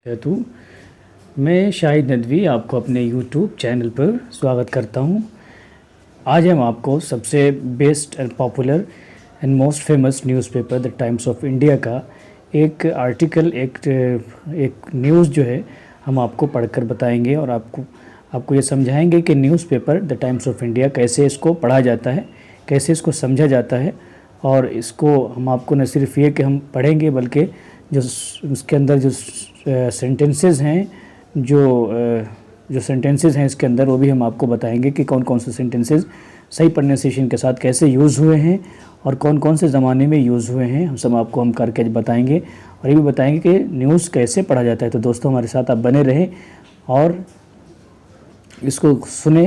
हेतु मैं शाहिद नदवी आपको अपने यूट्यूब चैनल पर स्वागत करता हूं। आज हम आपको सबसे best and popular and most famous newspaper the times of India का एक आर्टिकल एक न्यूज़ जो है हम आपको पढ़कर बताएंगे और आपको ये समझाएंगे कि newspaper the times of India कैसे इसको पढ़ा जाता है, कैसे इसको समझा जाता है। और इसको हम आपको न सिर्फ ये कि हम पढ़ेंगे बल्कि जो उसके अंदर जो सेंटेंसेस हैं जो सेंटेंसेस हैं इसके अंदर वो भी हम आपको बताएंगे कि कौन कौन से सेंटेंसेस सही प्रोनाउंसिएशन के साथ कैसे यूज़ हुए हैं और कौन कौन से ज़माने में यूज़ हुए हैं। हम सब आपको हम करके बताएंगे और ये भी बताएंगे कि न्यूज़ कैसे पढ़ा जाता है। तो दोस्तों हमारे साथ आप बने रहें और इसको सुने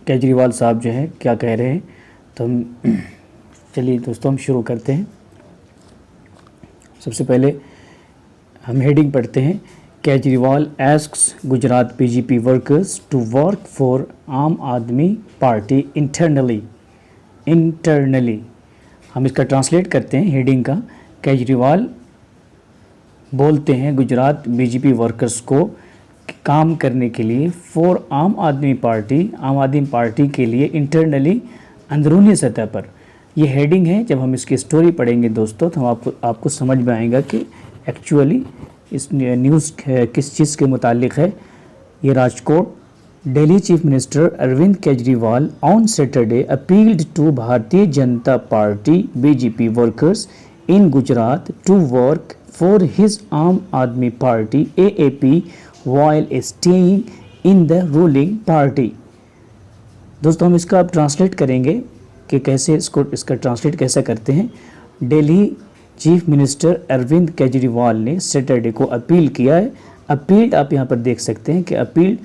केजरीवाल साहब जो हैं क्या कह रहे हैं। तो हम चलिए दोस्तों हम शुरू करते हैं। सबसे पहले हम हेडिंग पढ़ते हैं, Kejriwal asks Gujarat BJP workers to work for Aam Aadmi party internally. हम इसका ट्रांसलेट करते हैं हेडिंग का। केजरीवाल बोलते हैं गुजरात बीजेपी वर्कर्स को काम करने के लिए फॉर आम आदमी पार्टी के लिए इंटरनली अंदरूनी सतह पर। ये हेडिंग है। जब हम इसकी स्टोरी पढ़ेंगे दोस्तों तो हम आपको समझ में आएगा कि एक्चुअली इस न्यूज़ किस चीज़ के मुतालिक है। ये Rajkot Delhi chief minister Arvind Kejriwal on Saturday appealed to Bharatiya Janata Party BJP workers in Gujarat to work for his Aam Aadmi Party AAP while staying in the ruling party. दोस्तों हम इसका अब ट्रांसलेट करेंगे कि कैसे इसका ट्रांसलेट कैसे करते हैं। दिल्ली चीफ मिनिस्टर अरविंद केजरीवाल ने सैटरडे को अपील किया है। अपील्ड आप यहाँ पर देख सकते हैं कि अपील्ड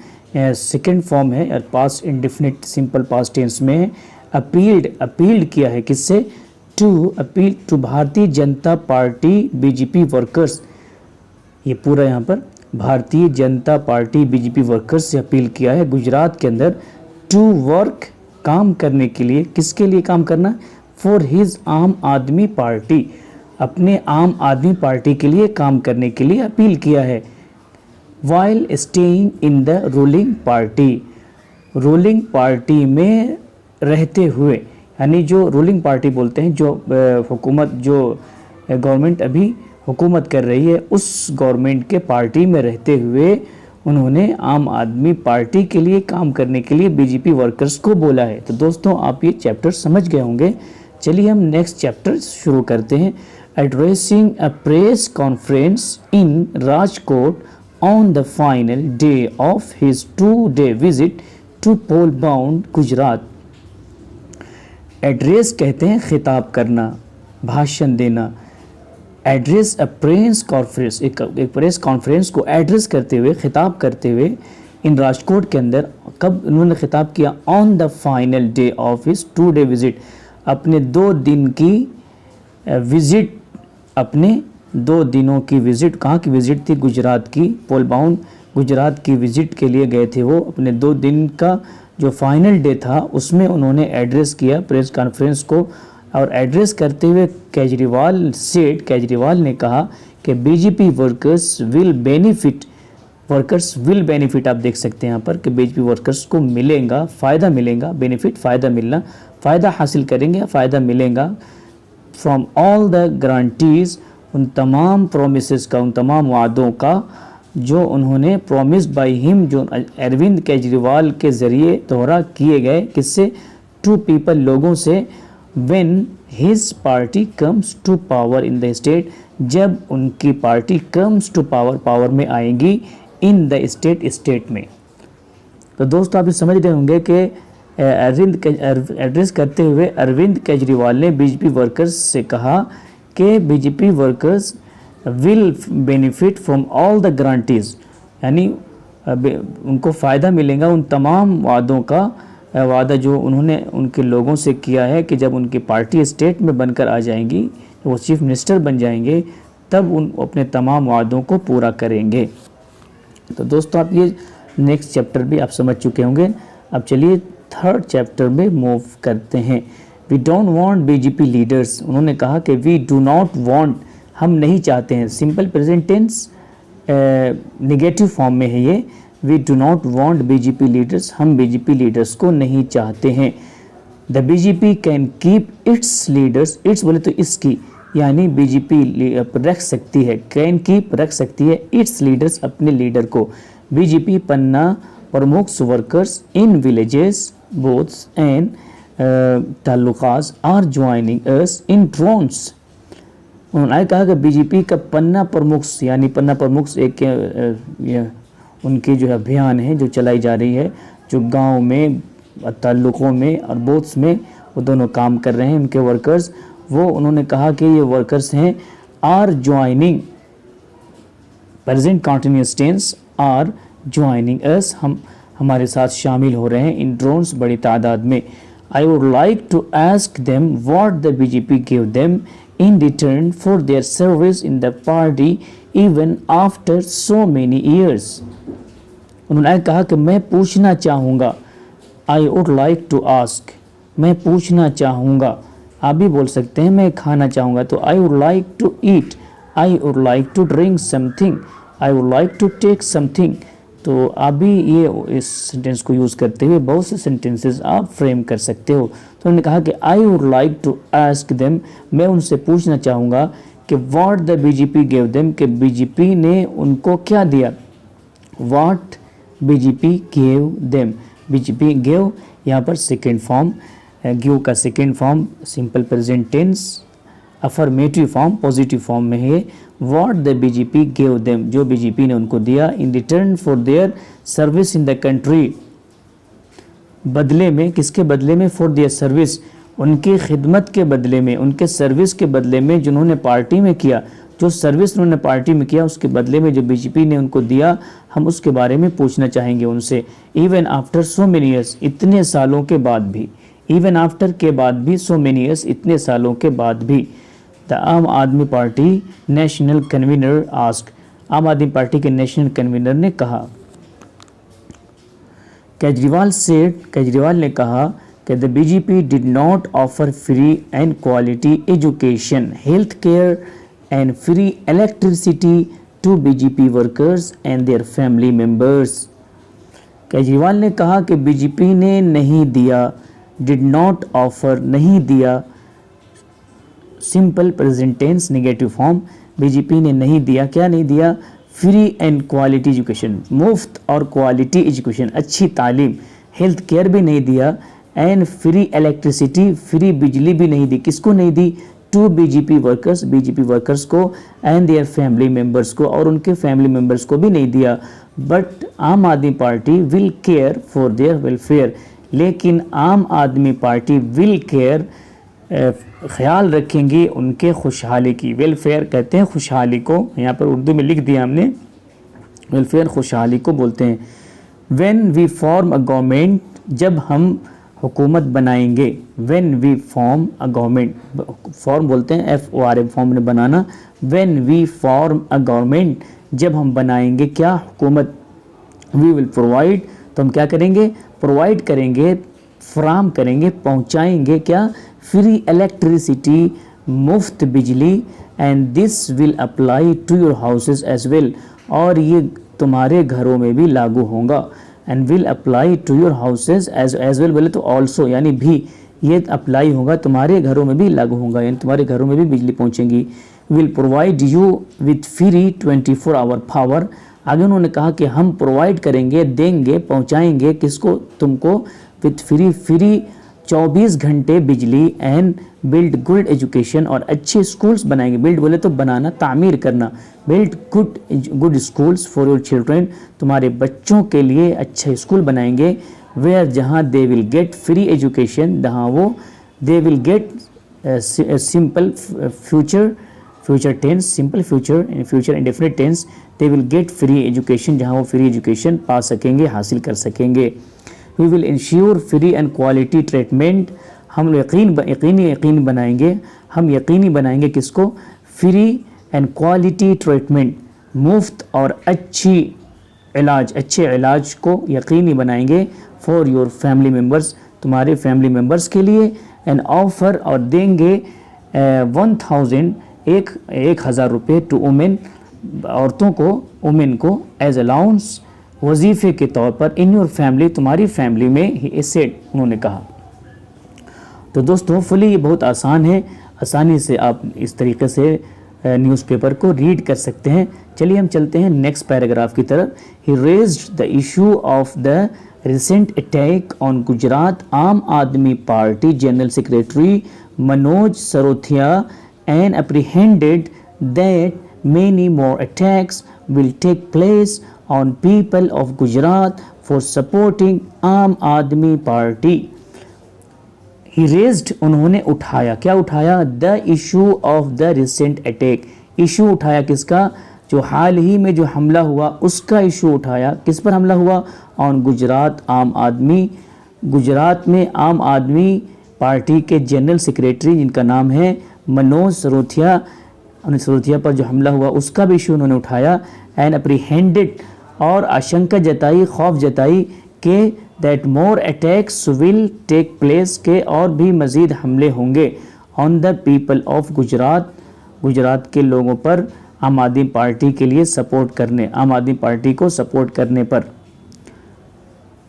सेकेंड फॉर्म है और past indefinite simple past tense में है। अपील्ड किया है किससे? Appeal to Bharatiya Janata Party BJP workers. ये पूरा यहाँ पर भारतीय जनता पार्टी बीजेपी वर्कर्स से अपील किया है गुजरात के अंदर टू वर्क काम करने के लिए। किसके लिए काम करना? For his Aam Aadmi party, अपने आम आदमी पार्टी के लिए काम करने के लिए अपील किया है। While staying in the ruling party में रहते हुए, यानी जो रूलिंग पार्टी बोलते हैं जो हुकूमत जो गवर्नमेंट अभी हुकूमत कर रही है उस गवर्नमेंट के पार्टी में रहते हुए उन्होंने आम आदमी पार्टी के लिए काम करने के लिए बीजेपी वर्कर्स को बोला है। तो दोस्तों आप ये चैप्टर समझ गए होंगे। चलिए हम नेक्स्ट चैप्टर शुरू करते हैं। Addressing a press conference in Rajkot on the final day of his 2-day visit to poll bound Gujarat. Address कहते हैं खिताब करना, भाषण देना। एड्रेस अ प्रेस कॉन्फ्रेंस, एक प्रेस कॉन्फ्रेंस को एड्रेस करते हुए, खिताब करते हुए इन राजकोट के अंदर। कब उन्होंने खिताब किया? On the final day of his 2-day visit, अपने 2 दिन की विजिट, अपने 2 दिनों की विजिट। कहाँ की विजिट थी? गुजरात की, पोल बाउंड गुजरात की विजिट के लिए गए थे वो। अपने 2 दिन का जो फाइनल डे था उसमें उन्होंने एड्रेस किया प्रेस कॉन्फ्रेंस को। और एड्रेस करते हुए केजरीवाल ने कहा कि बीजेपी वर्कर्स विल बेनिफिट। आप देख सकते हैं यहाँ पर कि बीजेपी वर्कर्स को मिलेगा, फ़ायदा मिलेगा, बेनिफिट फ़ायदा मिलना, फ़ायदा हासिल करेंगे, फ़ायदा मिलेगा। फ्रॉम ऑल द गारंटीज़, उन तमाम प्रोमिसेस का, उन तमाम वादों का जो उन्होंने प्रोमिस बाय हिम, जो अरविंद केजरीवाल के ज़रिए दोहरा किए गए। किससे? टू पीपल, लोगों से। When his party comes to power in the state, जब उनकी पार्टी comes to पावर में आएगी in the state में। तो दोस्तों आप ये समझ रहे होंगे कि एड्रेस करते हुए अरविंद केजरीवाल ने बीजेपी वर्कर्स से कहा कि BJP workers will benefit from all the guarantees, यानी उनको फ़ायदा मिलेगा उन तमाम वादों का, वादा जो उन्होंने उनके लोगों से किया है कि जब उनकी पार्टी स्टेट में बनकर आ जाएंगी, वो चीफ मिनिस्टर बन जाएंगे, तब उन अपने तमाम वादों को पूरा करेंगे। तो दोस्तों आप ये नेक्स्ट चैप्टर भी आप समझ चुके होंगे। अब चलिए 3rd चैप्टर में मूव करते हैं। We don't want BJP leaders. उन्होंने कहा कि वी डू नॉट वांट, हम नहीं चाहते हैं। Simple present tense negative form में है ये, we do not want BJP leaders, हम बीजेपी लीडर्स को नहीं चाहते हैं। The BJP can keep its leaders, its बोले तो इसकी, यानी बीजेपी रख सकती है, कैन कीप रख सकती है इट्स लीडर्स अपने लीडर को। BJP panna pramukh workers in villages booths and talukas are joining us in drones. उन्होंने कहा कि बीजेपी का पन्ना प्रमुख, यानी पन्ना प्रमुख एक उनकी जो अभियान है जो चलाई जा रही है, जो गांव में ताल्लुकों में और बोथ्स में वो दोनों काम कर रहे हैं उनके वर्कर्स, वो उन्होंने कहा कि ये वर्कर्स हैं are joining, present continuous tense, are joining us, हम हमारे साथ शामिल हो रहे हैं इन ड्रोन्स बड़ी तादाद में। I would like to ask them what the BJP give them in return for their service in the party even after so many years। उन्होंने कहा कि मैं पूछना चाहूँगा, I would like to ask, मैं पूछना चाहूँगा, आप भी बोल सकते हैं मैं खाना चाहूँगा, तो I would like to eat, I would like to drink something, I would like to take something। तो आप भी ये इस सेंटेंस को यूज़ करते हुए बहुत से सेंटेंसेस आप फ्रेम कर सकते हो। तो उन्होंने कहा कि I would like to ask them, मैं उनसे पूछना चाहूँगा कि what the BJP gave them, कि बीजेपी ने उनको क्या दिया। What BJP gave them, BJP gave यहाँ पर सेकेंड फॉर्म, गिव का second form simple present tense, affirmative form positive form में है। What the BJP gave them, जो बीजेपी ने उनको दिया, in return for their service in the country, बदले में, किसके बदले में, फॉर देयर सर्विस, उनकी खिदमत के बदले में, उनके सर्विस के बदले में जिन्होंने पार्टी में किया, जो सर्विस उन्होंने पार्टी में किया उसके बदले में जो बीजेपी ने उनको दिया, हम उसके बारे में पूछना चाहेंगे उनसे। Even after so many years, इतने सालों के बाद भी, इवन आफ्टर के बाद भी, सो मेनी ईयर्स, इतने सालों के बाद भी। द आम Aadmi party national convener ask, आम आदमी पार्टी के नेशनल कन्वीनर ने कहा। केजरीवाल ने कहा कि the BJP did not offer free and quality education, health care and free electricity to BJP workers and their family members. Kejriwal ने कहा कि बीजेपी ने नहीं दिया, डिड नॉट ऑफर, नहीं दिया, simple present tense negative form, BJP ने नहीं दिया, क्या नहीं दिया, फ्री एंड क्वालिटी एजुकेशन, मुफ्त और क्वालिटी एजुकेशन, अच्छी तालीम, हेल्थ केयर भी नहीं दिया, एंड फ्री इलेक्ट्रिसिटी, फ्री बिजली भी नहीं दी, किसको नहीं दी, to BJP workers, BJP workers को, एंड देयर फैमिली मेंबर्स को, और उनके फैमिली मेंबर्स को भी नहीं दिया। बट आम Aadmi party will care for their welfare, लेकिन आम आदमी पार्टी विल केयर, ख्याल रखेंगे उनके खुशहाली की। वेलफेयर कहते हैं खुशहाली को, यहाँ पर उर्दू में लिख दिया हमने, वेलफेयर खुशहाली को बोलते हैं। When we form a government, जब हम हुकूमत बनाएंगे, when we form a government, form बोलते हैं FORM, फॉर्म ने बनाना। When we form a government, जब हम बनाएंगे क्या, हुकूमत, वी विल प्रोवाइड, तो हम क्या करेंगे, प्रोवाइड करेंगे, फराम करेंगे, पहुंचाएंगे क्या, फ्री इलेक्ट्रिसिटी, मुफ्त बिजली, and this will apply to your houses as well, और ये तुम्हारे घरों में भी लागू होगा। And will apply to your houses as well बोले तो ऑल्सो, यानी भी, ये अप्लाई होगा तुम्हारे घरों में भी लागू होगा, यानी तुम्हारे घरों में भी बिजली पहुंचेगी। Will provide you with free 24 hour power, आगे उन्होंने कहा कि हम प्रोवाइड करेंगे, देंगे, पहुंचाएंगे, किसको, तुमको, विथ फ्री 24 घंटे बिजली, एंड बिल्ड गुड एजुकेशन, और अच्छे स्कूल्स बनाएंगे, बिल्ड बोले तो बनाना, तामीर करना, build good schools for your children, तुम्हारे बच्चों के लिए अच्छे स्कूल बनाएंगे। वेयर, जहाँ they will get free education, जहाँ वो they will get simple future tense, simple future indefinite tense, they will get free education, जहाँ वो फ्री एजुकेशन पा सकेंगे, हासिल कर सकेंगे। We will ensure free and quality treatment, हम यकीनी बनाएंगे, हम यकीनी बनाएंगे किसको, फ्री एंड क्वालिटी ट्रीटमेंट, मुफ्त और अच्छे इलाज को यकीनी बनाएंगे, फॉर योर फैमिली मेम्बर्स, तुम्हारे फैमिली मेम्बर्स के लिए, एंड ऑफर, और देंगे 1000 रुपये टू वुमेन, औरतों को, वुमेन को एज अलाउंस, वजीफ़े के तौर पर इन योर फैमिली, तुम्हारी फैमिली में, ही सेड, उन्होंने कहा। तो दोस्तों होपफुली ये बहुत आसान है, आसानी से आप इस तरीके से न्यूज़पेपर को रीड कर सकते हैं। चलिए हम चलते हैं नेक्स्ट पैराग्राफ की तरफ। He raised the issue of the recent attack on Gujarat Aam Aadmi party general secretary Manoj Sarothiya and apprehended that many more attacks will take place on people of Gujarat for supporting आम आदमी पार्टी। He raised, उन्होंने उठाया, क्या उठाया? The issue of the recent attack, issue उठाया किसका? जो हाल ही में जो हमला हुआ उसका इशू उठाया। किस पर हमला हुआ? ऑन गुजरात आम आदमी, गुजरात में आम आदमी पार्टी के जनरल सेक्रेटरी जिनका नाम है मनोज सरोथिया, सरोथिया पर जो हमला हुआ उसका भी इशू उन्होंने उठाया। एंड अप्रीहेंडेड, और आशंका जताई, खौफ जताई कि that more attacks will take place, के और भी मज़ीद हमले होंगे on the people of Gujarat, Gujarat के लोगों पर आम आदमी पार्टी के लिए सपोर्ट करने, आम आदमी पार्टी को सपोर्ट करने पर।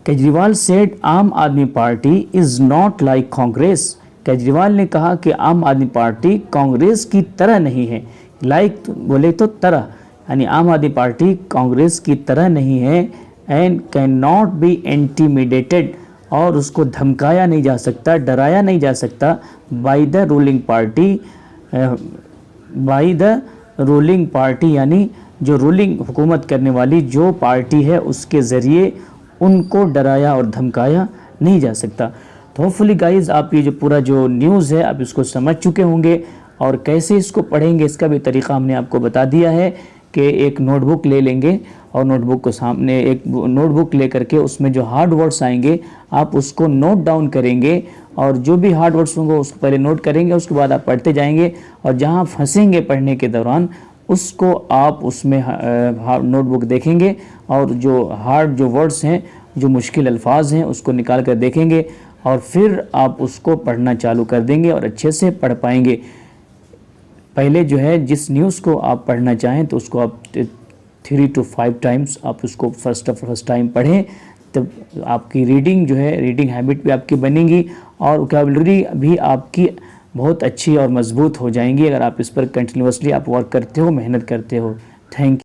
केजरीवाल सेड आम Aadmi party is not like Congress, Kejriwal ने कहा कि आम आदमी पार्टी कांग्रेस की तरह नहीं है। लाइक बोले तो तरह, यानी आम आदमी पार्टी कांग्रेस की तरह नहीं है। And can not be intimidated, और उसको धमकाया नहीं जा सकता, डराया नहीं जा सकता by the ruling party, by the ruling party, यानी जो रूलिंग हुकूमत करने वाली जो पार्टी है उसके ज़रिए उनको डराया और धमकाया नहीं जा सकता। तो होपफुली गाइज़ आप ये जो पूरा जो न्यूज़ है आप इसको समझ चुके होंगे, और कैसे इसको पढ़ेंगे इसका भी तरीक़ा हमने आपको बता दिया है कि एक नोटबुक ले लेंगे और नोटबुक को सामने, एक नोटबुक ले करके उसमें जो हार्ड वर्ड्स आएंगे आप उसको नोट डाउन करेंगे, और जो भी हार्ड वर्ड्स होंगे उसको पहले नोट करेंगे, उसके बाद आप पढ़ते जाएंगे, और जहाँ फंसेंगे पढ़ने के दौरान उसको आप उसमें नोटबुक देखेंगे, और जो हार्ड जो वर्ड्स हैं, जो मुश्किल अल्फाज हैं उसको निकाल कर देखेंगे, और फिर आप उसको पढ़ना चालू कर देंगे और अच्छे से पढ़ पाएंगे। पहले जो है जिस न्यूज़ को आप पढ़ना चाहें तो उसको आप 3 to 5 टाइम्स आप उसको फर्स्ट टाइम पढ़ें, तब आपकी रीडिंग जो है, रीडिंग हैबिट भी आपकी बनेगी, और वोकैबुलरी भी आपकी बहुत अच्छी और मजबूत हो जाएंगी अगर आप इस पर कंटिन्यूसली आप वर्क करते हो, मेहनत करते हो। Thank you.